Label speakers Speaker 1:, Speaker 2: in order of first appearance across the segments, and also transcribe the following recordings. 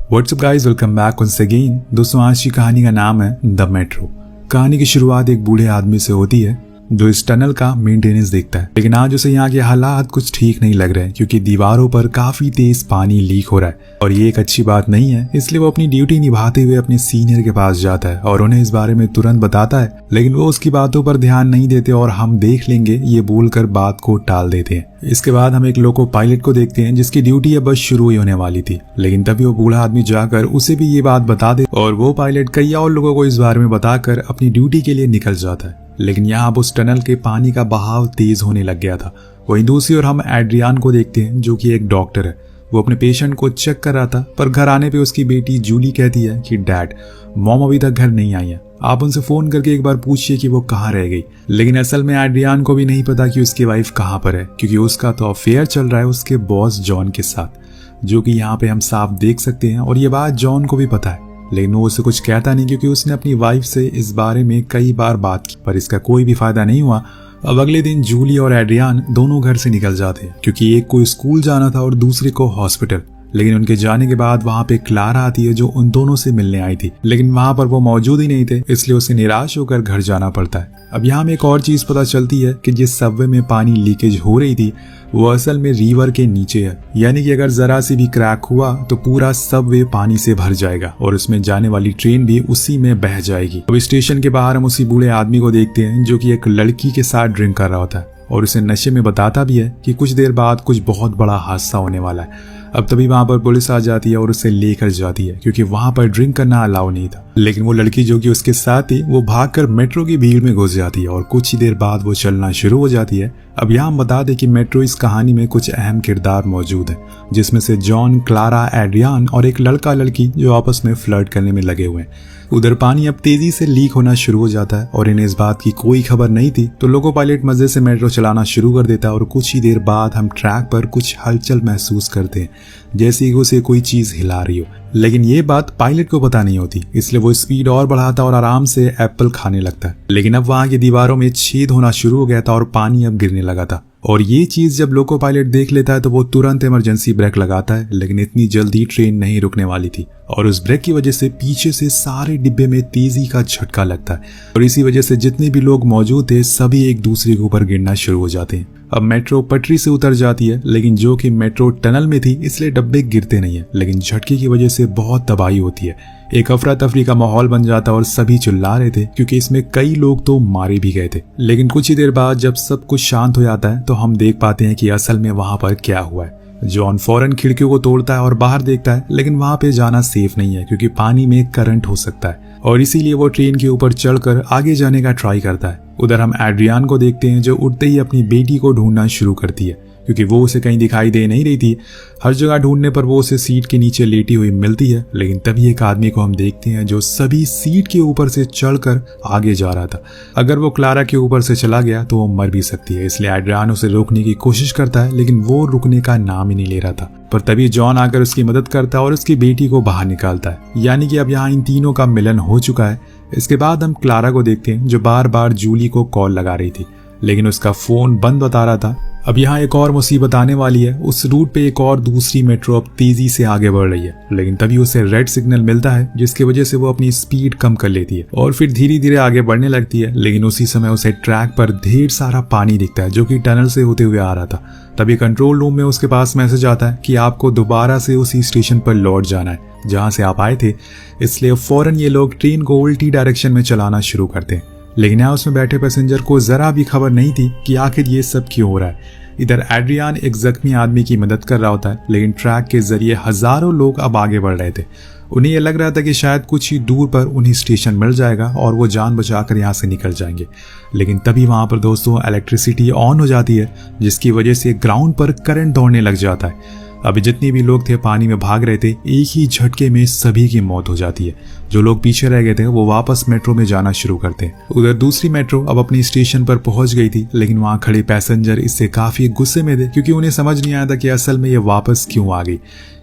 Speaker 1: WhatsApp guys, welcome back once again. दोस्तों, आज की कहानी का नाम है द मेट्रो। कहानी की शुरुआत एक बूढ़े आदमी से होती है जो इस टनल का मेंटेनेंस देखता है, लेकिन आज उसे यहाँ के हालात कुछ ठीक नहीं लग रहे हैं क्योंकि दीवारों पर काफी तेज पानी लीक हो रहा है और ये एक अच्छी बात नहीं है। इसलिए वो अपनी ड्यूटी निभाते हुए अपने सीनियर के पास जाता है और उन्हें इस बारे में तुरंत बताता है, लेकिन वो उसकी बातों पर ध्यान नहीं देते और हम देख लेंगे ये बोलकर बात को टाल देते हैं। इसके बाद हम एक लोको पायलट को देखते हैं जिसकी ड्यूटी अब बस शुरू ही होने वाली थी, लेकिन तभी वो बूढ़ा आदमी जाकर उसे भी ये बात बता दे और वो पायलट कई और लोगों को इस बारे में बताकर अपनी ड्यूटी के लिए निकल जाता है। लेकिन यहाँ अब उस टनल के पानी का बहाव तेज होने लग गया था। वहीं दूसरी ओर हम एड्रियान को देखते हैं जो कि एक डॉक्टर है। वो अपने पेशेंट को चेक कर रहा था, पर घर आने पे उसकी बेटी जूली कहती है कि डैड, मॉम अभी तक घर नहीं आई है, आप उनसे फोन करके एक बार पूछिए कि वो कहाँ रह गई। लेकिन असल में एड्रियान को भी नहीं पता कि उसकी वाइफ कहाँ पर है, क्योंकि उसका तो अफेयर चल रहा है उसके बॉस जॉन के साथ, जो कि यहाँ पे हम साफ देख सकते हैं और ये बात जॉन को भी पता है। लेकिन वो उसे कुछ कहता नहीं क्योंकि उसने अपनी वाइफ से इस बारे में कई बार बात की, पर इसका कोई भी फायदा नहीं हुआ। अब अगले दिन जूली और एड्रियान दोनों घर से निकल जाते हैं क्योंकि एक को स्कूल जाना था और दूसरे को हॉस्पिटल। लेकिन उनके जाने के बाद वहां पे क्लारा आती है जो उन दोनों से मिलने आई थी, लेकिन वहां पर वो मौजूद ही नहीं थे, इसलिए उसे निराश होकर घर जाना पड़ता है। अब यहाँ में एक और चीज पता चलती है कि जिस सबवे में पानी लीकेज हो रही थी वो असल में रिवर के नीचे है, यानी कि अगर जरा सी भी क्रैक हुआ तो पूरा सबवे पानी से भर जाएगा और उसमें जाने वाली ट्रेन भी उसी में बह जाएगी। अब स्टेशन के बाहर हम उसी बूढ़े आदमी को देखते हैं जो कि एक लड़की के साथ ड्रिंक कर रहा होता है और उसे नशे में बताता भी है कि कुछ देर बाद कुछ बहुत बड़ा हादसा होने वाला है। अब तभी वहां पर पुलिस आ जाती है और उसे लेकर जाती है क्योंकि वहां पर ड्रिंक करना अलाउ नहीं था। लेकिन वो लड़की जो कि उसके साथ थी वो भागकर मेट्रो की भीड़ में घुस जाती है और कुछ ही देर बाद वो चलना शुरू हो जाती है। अब यहाँ हम बता दें कि मेट्रो इस कहानी में कुछ अहम किरदार मौजूद है, जिसमें से जॉन, क्लारा, एड्रियान और एक लड़का लड़की जो आपस में फ्लर्ट करने में लगे हुए हैं। उधर पानी अब तेजी से लीक होना शुरू हो जाता है और इन्हें इस बात की कोई खबर नहीं थी, तो लोको पायलट मजे से मेट्रो चलाना शुरू कर देता है और कुछ ही देर बाद हम ट्रैक पर कुछ हलचल महसूस करते हैं, जैसे कि उसे कोई चीज हिला रही हो। लेकिन ये बात पायलट को पता नहीं होती, इसलिए वो स्पीड और बढ़ाता और आराम से एप्पल खाने लगता है। लेकिन अब वहां की दीवारों में छेद होना शुरू हो गया था और पानी अब गिरने लगा था, और ये चीज जब लोको पायलट देख लेता है तो वो तुरंत इमरजेंसी ब्रेक लगाता है। लेकिन इतनी जल्दी ट्रेन नहीं रुकने वाली थी और उस ब्रेक की वजह से पीछे से सारे डिब्बे में तेजी का झटका लगता है और इसी वजह से जितने भी लोग मौजूद थे सभी एक दूसरे के ऊपर गिरना शुरू हो जाते हैं। अब मेट्रो पटरी से उतर जाती है, लेकिन जो कि मेट्रो टनल में थी इसलिए डब्बे गिरते नहीं है, लेकिन झटके की वजह से बहुत तबाही होती है। एक अफरा तफरी का माहौल बन जाता और सभी चिल्ला रहे थे क्योंकि इसमें कई लोग तो मारे भी गए थे। लेकिन कुछ ही देर बाद जब सब कुछ शांत हो जाता है तो हम देख पाते हैं कि असल में वहां पर क्या हुआ है। जॉन फौरन खिड़कियों को तोड़ता है और बाहर देखता है, लेकिन वहां पे जाना सेफ नहीं है क्योंकि पानी में करंट हो सकता है और इसीलिए वो ट्रेन के ऊपर चढ़कर आगे जाने का ट्राई करता है। उधर हम एड्रियान को देखते हैं जो उठते ही अपनी बेटी को ढूंढना शुरू करती है क्योंकि वो उसे कहीं दिखाई दे नहीं रही थी। हर जगह ढूंढने पर वो उसे सीट के नीचे लेटी हुई मिलती है, लेकिन तभी एक आदमी को हम देखते हैं जो सभी सीट के ऊपर से चढ़कर आगे जा रहा था। अगर वो क्लारा के ऊपर से चला गया तो वो मर भी सकती है, इसलिए एड्रियान उसे रोकने की कोशिश करता है, लेकिन वो रुकने का नाम ही नहीं ले रहा था। पर तभी जॉन आकर उसकी मदद करता है और उसकी बेटी को बाहर निकालता है, यानी कि अब यहाँ इन तीनों का मिलन हो चुका है। इसके बाद हम क्लारा को देखते हैं जो बार बार जूली को कॉल लगा रही थी, लेकिन उसका फोन बंद बता रहा था। अब यहाँ एक और मुसीबत आने वाली है। उस रूट पे एक और दूसरी मेट्रो अब तेजी से आगे बढ़ रही है, लेकिन तभी उसे रेड सिग्नल मिलता है जिसकी वजह से वो अपनी स्पीड कम कर लेती है और फिर धीरे धीरे आगे बढ़ने लगती है। लेकिन उसी समय उसे ट्रैक पर ढेर सारा पानी दिखता है जो कि टनल से होते हुए आ रहा था। तभी कंट्रोल रूम में उसके पास मैसेज आता है कि आपको दोबारा से उसी स्टेशन पर लौट जाना है जहां से आप आए थे, इसलिए फौरन ये लोग ट्रेन को उल्टी डायरेक्शन में चलाना शुरू करते हैं। लेकिन यहाँ उसमें बैठे पैसेंजर को जरा भी खबर नहीं थी कि आखिर ये सब क्यों हो रहा है। इधर एड्रियान एक जख्मी आदमी की मदद कर रहा होता है, लेकिन ट्रैक के जरिए हजारों लोग अब आगे बढ़ रहे थे। उन्हें यह लग रहा था कि शायद कुछ ही दूर पर उन्हें स्टेशन मिल जाएगा और वो जान बचाकर यहाँ से निकल जाएंगे। लेकिन तभी वहां पर दोस्तों इलेक्ट्रिसिटी ऑन हो जाती है जिसकी वजह से ग्राउंड पर करंट दौड़ने लग जाता है। अभी जितने भी लोग थे पानी में भाग रहे थे, एक ही झटके में सभी की मौत हो जाती है। जो लोग पीछे रह गए थे वो वापस मेट्रो में जाना शुरू करते हैं। उधर दूसरी मेट्रो अब अपनी स्टेशन पर पहुंच गई थी, लेकिन वहां खड़े पैसेंजर इससे काफी गुस्से में थे क्योंकि उन्हें समझ नहीं आया था कि असल में ये वापस क्यों आ गई,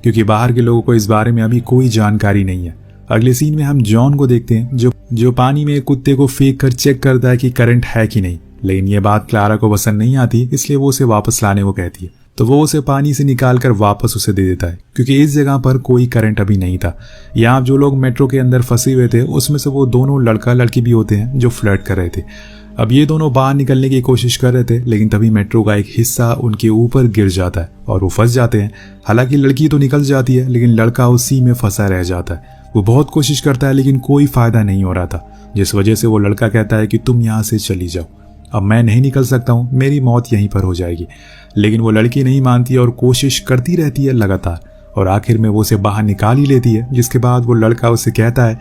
Speaker 1: क्योंकि बाहर के लोगों को इस बारे में अभी कोई जानकारी नहीं है। अगले सीन में हम जॉन को देखते हैं जो पानी में कुत्ते को फेंक कर चेक करता है कि करंट है कि नहीं, लेकिन ये बात क्लारा को पसंद नहीं आती, इसलिए वो उसे वापस लाने को कहती है। तो वो उसे पानी से निकाल कर वापस उसे दे देता है, क्योंकि इस जगह पर कोई करंट अभी नहीं था। यहाँ जो लोग मेट्रो के अंदर फंसे हुए थे उसमें से वो दोनों लड़का लड़की भी होते हैं जो फ्लर्ट कर रहे थे। अब ये दोनों बाहर निकलने की कोशिश कर रहे थे, लेकिन तभी मेट्रो का एक हिस्सा उनके ऊपर गिर जाता है और वो फंस जाते हैं। हालांकि लड़की तो निकल जाती है, लेकिन लड़का उसी में फंसा रह जाता है। वो बहुत कोशिश करता है, लेकिन कोई फायदा नहीं हो रहा था, जिस वजह से वो लड़का कहता है कि तुम यहाँ से चली जाओ, अब मैं नहीं निकल सकता हूँ, मेरी मौत यहीं पर हो जाएगी। लेकिन वो लड़की नहीं मानती और कोशिश करती रहती है लगातार, और आखिर में वो उसे बाहर निकाल ही लेती है। जिसके बाद वो लड़का उसे कहता है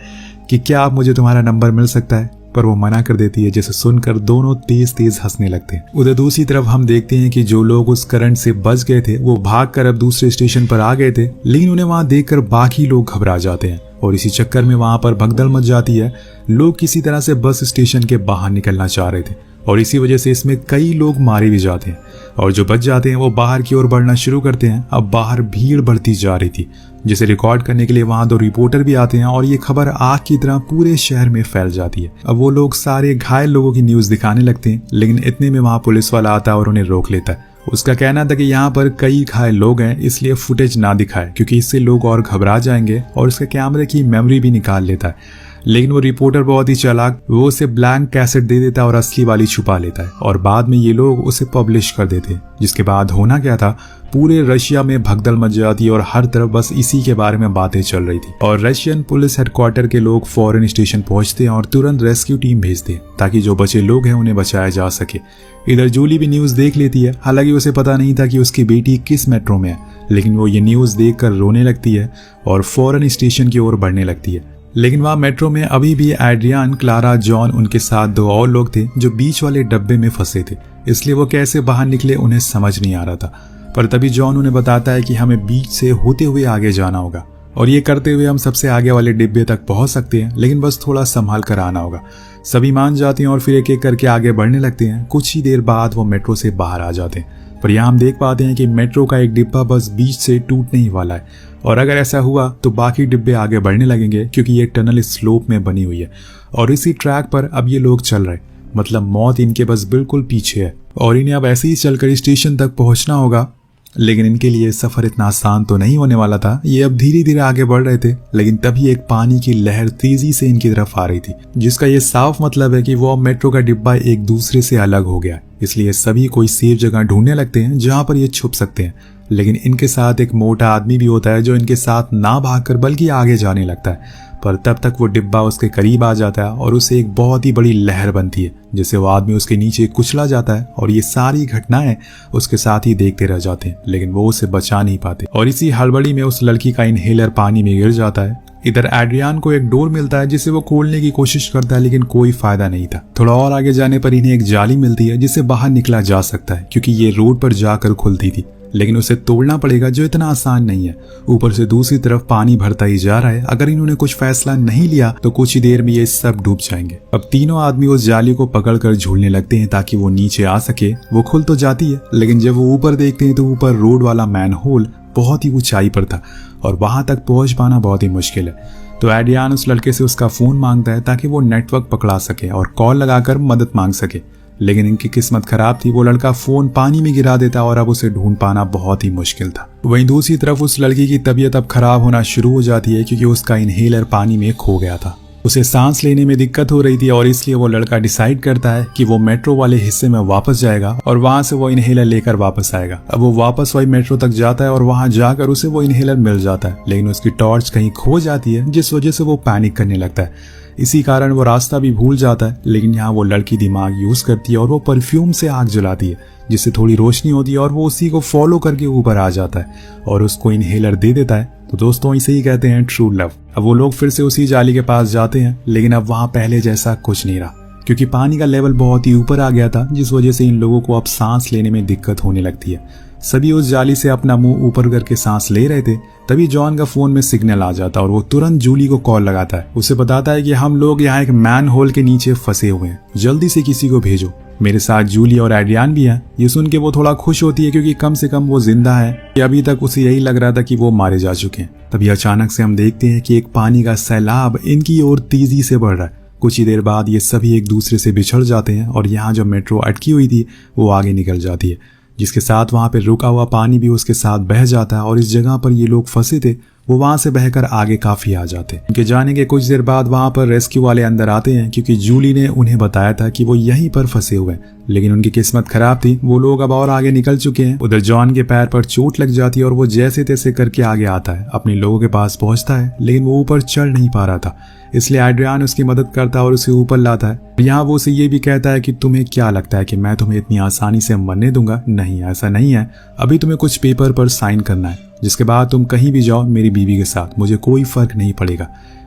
Speaker 1: कि क्या आप मुझे तुम्हारा नंबर मिल सकता है, पर वो मना कर देती है, जिसे सुनकर दोनों तेज तेज हंसने लगते हैं। उधर दूसरी तरफ हम देखते हैं कि जो लोग उस करंट से बच गए थे वो भागकर अब दूसरे स्टेशन पर आ गए थे, लेकिन उन्हें वहां देखकर बाकी लोग घबरा जाते हैं और इसी चक्कर में वहां पर भगदड़ मच जाती है। लोग किसी तरह से बस स्टेशन के बाहर निकलना चाह रहे थे और इसी वजह से इसमें कई लोग मारे भी जाते हैं, और जो बच जाते हैं वो बाहर की ओर बढ़ना शुरू करते हैं। अब बाहर भीड़ बढ़ती जा रही थी, जिसे रिकॉर्ड करने के लिए वहां 2 रिपोर्टर भी आते हैं और ये खबर आग की तरह पूरे शहर में फैल जाती है। अब वो लोग सारे घायल लोगों की न्यूज दिखाने लगते हैं, लेकिन इतने में वहां पुलिस वाला आता है और उन्हें रोक लेता है। उसका कहना था कि यहाँ पर कई घायल लोग हैं, इसलिए फुटेज ना दिखाए, क्योंकि इससे लोग और घबरा जाएंगे, और उसके कैमरे की मेमोरी भी निकाल लेता है। लेकिन वो रिपोर्टर बहुत ही चालाक, वो उसे ब्लैंक कैसेट दे देता है और असली वाली छुपा लेता है, और बाद में ये लोग उसे पब्लिश कर देते हैं। जिसके बाद होना क्या था, पूरे रशिया में भगदड़ मच जाती है और हर तरफ बस इसी के बारे में बातें चल रही थी। और रशियन पुलिस हेडक्वार्टर के लोग फौरन स्टेशन पहुंचते हैं और तुरंत रेस्क्यू टीम भेजते हैं ताकि जो बचे लोग हैं उन्हें बचाया जा सके। इधर जूली भी न्यूज देख लेती है, हालांकि उसे पता नहीं था कि उसकी बेटी किस मेट्रो में है, लेकिन वो ये न्यूज देखकर रोने लगती है और फौरन स्टेशन की ओर बढ़ने लगती है। लेकिन वहाँ मेट्रो में अभी भी एड्रियान, क्लारा, जॉन, उनके साथ 2 और लोग थे जो बीच वाले डब्बे में फंसे थे, इसलिए वो कैसे बाहर निकले उन्हें समझ नहीं आ रहा था। पर तभी जॉन उन्हें बताता है कि हमें बीच से होते हुए आगे जाना होगा, और ये करते हुए हम सबसे आगे वाले डिब्बे तक पहुंच सकते हैं, लेकिन बस थोड़ा संभाल कर आना होगा। सभी मान जाते हैं और फिर एक एक करके आगे बढ़ने लगते हैं। कुछ ही देर बाद वो मेट्रो से बाहर आ जाते हैं, पर यहाँ हम देख पाते हैं कि मेट्रो का एक डिब्बा बस बीच से टूटने ही वाला है, और अगर ऐसा हुआ तो बाकी डिब्बे आगे बढ़ने लगेंगे, क्योंकि ये टनल स्लोप में बनी हुई है और इसी ट्रैक पर अब ये लोग चल रहे, मतलब मौत इनके बस बिल्कुल पीछे है और इन्हें अब ऐसे ही चलकर स्टेशन तक पहुंचना होगा। लेकिन इनके लिए सफर इतना आसान तो नहीं होने वाला था। ये अब धीरे धीरे आगे बढ़ रहे थे, लेकिन तभी एक पानी की लहर तेजी से इनकी तरफ आ रही थी, जिसका ये साफ मतलब है कि वो अब मेट्रो का डिब्बा एक दूसरे से अलग हो गया। इसलिए सभी कोई सेफ जगह ढूंढने लगते हैं जहां पर ये छुप सकते हैं। लेकिन इनके साथ एक मोटा आदमी भी होता है जो इनके साथ ना भागकर बल्कि आगे जाने लगता है, पर तब तक वो डिब्बा उसके करीब आ जाता है और उसे एक बहुत ही बड़ी लहर बनती है, जिससे वो आदमी उसके नीचे कुचला जाता है और ये सारी घटनाएं उसके साथ ही देखते रह जाते हैं, लेकिन वो उसे बचा नहीं पाते। और इसी हड़बड़ी में उस लड़की का इनहेलर पानी में गिर जाता है। इधर एड्रियान को एक डोर मिलता है जिसे वो खोलने की कोशिश करता है, लेकिन कोई फायदा नहीं था। थोड़ा और आगे जाने पर इन्हें एक जाली मिलती है जिससे बाहर निकला जा सकता है, क्योंकि ये रोड पर जाकर खुलती थी, लेकिन उसे तोड़ना पड़ेगा, जो इतना आसान नहीं है। ऊपर से दूसरी तरफ पानी भरता ही जा रहा है। अगर इन्होंने कुछ फैसला नहीं लिया तो कुछ ही देर में ये सब डूब जाएंगे। अब तीनों आदमी उस जाली को पकड़कर झूलने लगते हैं ताकि वो नीचे आ सके। वो खुल तो जाती है, लेकिन जब वो ऊपर देखते हैं तो ऊपर रोड वाला मैनहोल बहुत ही ऊंचाई पर था और वहां तक पहुंच पाना बहुत ही मुश्किल है। तो एड्रियान उस लड़के से उसका फोन मांगता है ताकि वो नेटवर्क पकड़ा सके और कॉल लगाकर मदद मांग सके, लेकिन इनकी किस्मत खराब थी। वो लड़का फोन पानी में गिरा देता और अब उसे ढूंढ पाना बहुत ही मुश्किल था। वहीं दूसरी तरफ उस लड़की की तबीयत अब खराब होना शुरू हो जाती है, क्योंकि उसका इनहेलर पानी में खो गया था। उसे सांस लेने में दिक्कत हो रही थी और इसलिए वो लड़का डिसाइड करता है कि वो मेट्रो वाले हिस्से में वापस जाएगा और वहां से वो इनहेलर लेकर वापस आएगा। अब वो वापस वही मेट्रो तक जाता है और वहां जाकर उसे वो इनहेलर मिल जाता है, लेकिन उसकी टॉर्च कहीं खो जाती है, जिस वजह से वो पैनिक करने लगता है। इसी कारण वो रास्ता भी भूल जाता है। लेकिन यहाँ वो लड़की दिमाग यूज करती है और वो परफ्यूम से आग जलाती है, जिससे थोड़ी रोशनी होती है और वो उसी को फॉलो करके ऊपर आ जाता है और उसको इनहेलर दे देता है। तो दोस्तों, इसे ही कहते हैं ट्रू लव। अब वो लोग फिर से उसी जाली के पास जाते हैं, लेकिन अब वहां पहले जैसा कुछ नहीं रहा, क्योंकि पानी का लेवल बहुत ही ऊपर आ गया था, जिस वजह से इन लोगों को अब सांस लेने में दिक्कत होने लगती है। सभी उस जाली से अपना मुंह ऊपर करके सांस ले रहे थे, तभी जॉन का फोन में सिग्नल आ जाता और वो तुरंत जूली को कॉल लगाता है। उसे बताता है कि हम लोग यहाँ एक मैन होल के नीचे फंसे हुए हैं, जल्दी से किसी को भेजो। मेरे साथ जूली और एड्रियान भी हैं। ये सुन के वो थोड़ा खुश होती है, क्योंकि कम से कम वो जिंदा है। अभी तक उसे यही लग रहा था कि वो मारे जा चुके हैं। तभी अचानक से हम देखते हैं कि एक पानी का सैलाब इनकी ओर तेजी से बढ़ रहा है। कुछ ही देर बाद ये सभी एक दूसरे से बिछड़ जाते हैं और यहाँ जो मेट्रो अटकी हुई थी वो आगे निकल जाती है। जिसके साथ वहां पे रुका हुआ पानी भी उसके साथ बह जाता है और इस जगह पर ये लोग फंसे थे वो वहां से बहकर आगे काफी आ जाते हैं। उनके जाने के कुछ देर बाद वहां पर रेस्क्यू वाले अंदर आते हैं क्योंकि जूली ने उन्हें बताया था कि वो यहीं पर फंसे हुए हैं, लेकिन उनकी किस्मत खराब थी, वो लोग अब और आगे निकल चुके हैं। उधर जॉन के पैर पर चोट लग जाती है और वो जैसे तैसे करके आगे आता है, अपने लोगों के पास पहुंचता है, लेकिन वो ऊपर चढ़ नहीं पा रहा था, इसलिए एड्रियान उसकी मदद करता है और उसे ऊपर लाता है। यहाँ वो उसे ये भी कहता है कि तुम्हें क्या लगता है कि मैं तुम्हें इतनी आसानी से मरने दूंगा? नहीं, ऐसा नहीं है, अभी तुम्हें कुछ पेपर पर साइन करना है, जिसके बाद तुम कहीं भी जाओ मेरी बीवी के साथ, मुझे कोई फर्क नहीं पड़ेगा,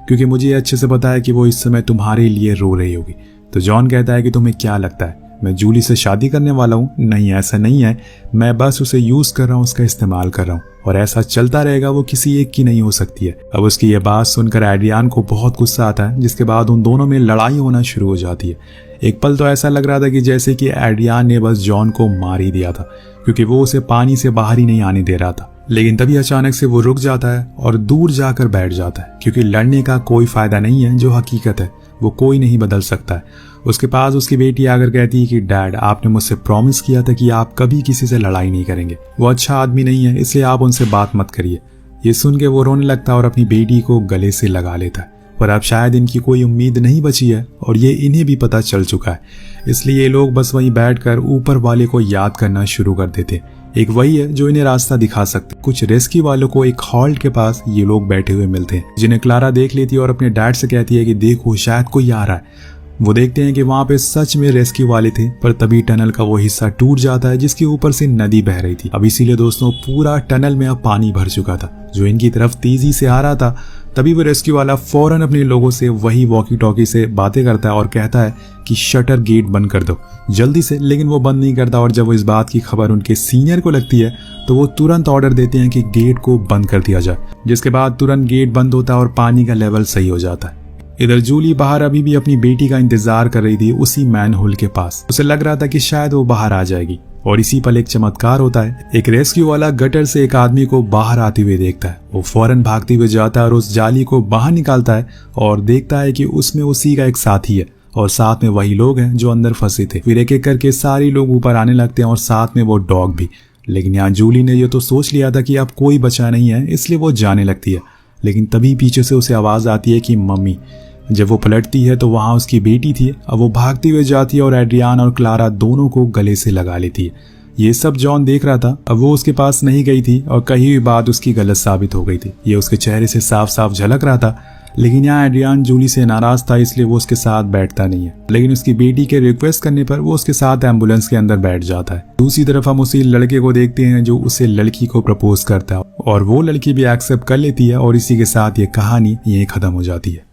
Speaker 1: क्योंकि मुझे अच्छे से पता है कि वो इस समय तुम्हारे लिए रो रही होगी। तो जॉन कहता है कि तुम्हें क्या लगता है मैं जूली से शादी करने वाला हूँ? नहीं, ऐसा नहीं है, मैं बस उसे यूज कर रहा हूँ, उसका इस्तेमाल कर रहा हूँ, और ऐसा चलता रहेगा, वो किसी एक की नहीं हो सकती है। अब उसकी ये बात सुनकर एड्रियान को बहुत गुस्सा आता है, जिसके बाद उन दोनों में लड़ाई होना शुरू हो जाती है। एक पल तो ऐसा लग रहा था कि जैसे कि एड्रियान ने बस जॉन को मार ही दिया था, क्योंकि वो उसे पानी से बाहर ही नहीं आने दे रहा था। लेकिन तभी अचानक से वो रुक जाता है और दूर जाकर बैठ जाता है, क्योंकि लड़ने का कोई फायदा नहीं है, जो हकीकत है वो कोई नहीं बदल सकता है। उसके पास उसकी बेटी आकर कहती है कि डैड, आपने मुझसे प्रॉमिस किया था कि आप कभी किसी से लड़ाई नहीं करेंगे, वो अच्छा आदमी नहीं है, इसलिए आप उनसे बात मत करिए। ये सुन के वो रोने लगता है और अपनी बेटी को गले से लगा लेता है, पर अब शायद इनकी कोई उम्मीद नहीं बची है और ये इन्हें भी पता चल चुका है, इसलिए ये लोग बस वहीं बैठकर ऊपर वाले को याद करना शुरू कर देते। एक वही है जो इन्हें रास्ता दिखा सकते। कुछ रेस्क्यू वालों को एक हॉल्ट के पास ये लोग बैठे हुए मिलते हैं, जिन्हें क्लारा देख लेती है और अपने डैड से कहती है कि देखो शायद कोई आ रहा है। वो देखते हैं कि वहां पे सच में रेस्क्यू वाले थे, पर तभी टनल का वो हिस्सा टूट जाता है जिसके ऊपर से नदी बह रही थी। अब इसीलिए दोस्तों पूरा टनल में अब पानी भर चुका था, जो इनकी तरफ तेजी से आ रहा था। तभी वो रेस्क्यू वाला फौरन अपने लोगों से वही वॉकी टॉकी से बातें करता है और कहता है कि शटर गेट बंद कर दो जल्दी से, लेकिन वो बंद नहीं करता। और जब वो इस बात की खबर उनके सीनियर को लगती है तो वो तुरंत ऑर्डर देते हैं कि गेट को बंद कर दिया जाए, जिसके बाद तुरंत गेट बंद होता है और पानी का लेवल सही हो जाता है। इधर जूली बाहर अभी भी अपनी बेटी का इंतजार कर रही थी उसी मैन होल के पास। उसे लग रहा था कि शायद वो बाहर आ जाएगी, और इसी पल एक चमत्कार होता है। एक रेस्क्यू वाला गटर से एक आदमी को बाहर आते हुए देखता है। वो फौरन भागते हुए जाता है और उस जाली को बाहर निकालता है और देखता है कि उसमें उसी का एक साथी है और साथ में वही लोग हैं जो अंदर फंसे थे। फिर एक एक करके सारे लोग ऊपर आने लगते हैं और साथ में वो डॉग भी। लेकिन यहाँ जूली ने ये तो सोच लिया था कि अब कोई बचा नहीं है, इसलिए वो जाने लगती है। लेकिन तभी पीछे से उसे आवाज आती है कि मम्मी। जब वो पलटती है तो वहां उसकी बेटी थी। अब वो भागती हुई जाती है और एड्रियान और क्लारा दोनों को गले से लगा लेती है। ये सब जॉन देख रहा था। अब वो उसके पास नहीं गई थी और कही हुई बात उसकी गलत साबित हो गई थी, ये उसके चेहरे से साफ साफ झलक रहा था। लेकिन यहाँ एड्रियान जूली से नाराज था, इसलिए वो उसके साथ बैठता नहीं है। लेकिन उसकी बेटी के रिक्वेस्ट करने पर वो उसके साथ एम्बुलेंस के अंदर बैठ जाता है। दूसरी तरफ हम उसी लड़के को देखते हैं जो उसे लड़की को प्रपोज करता है, और वो लड़की भी एक्सेप्ट कर लेती है, और इसी के साथ ये कहानी यहीं खत्म हो जाती है।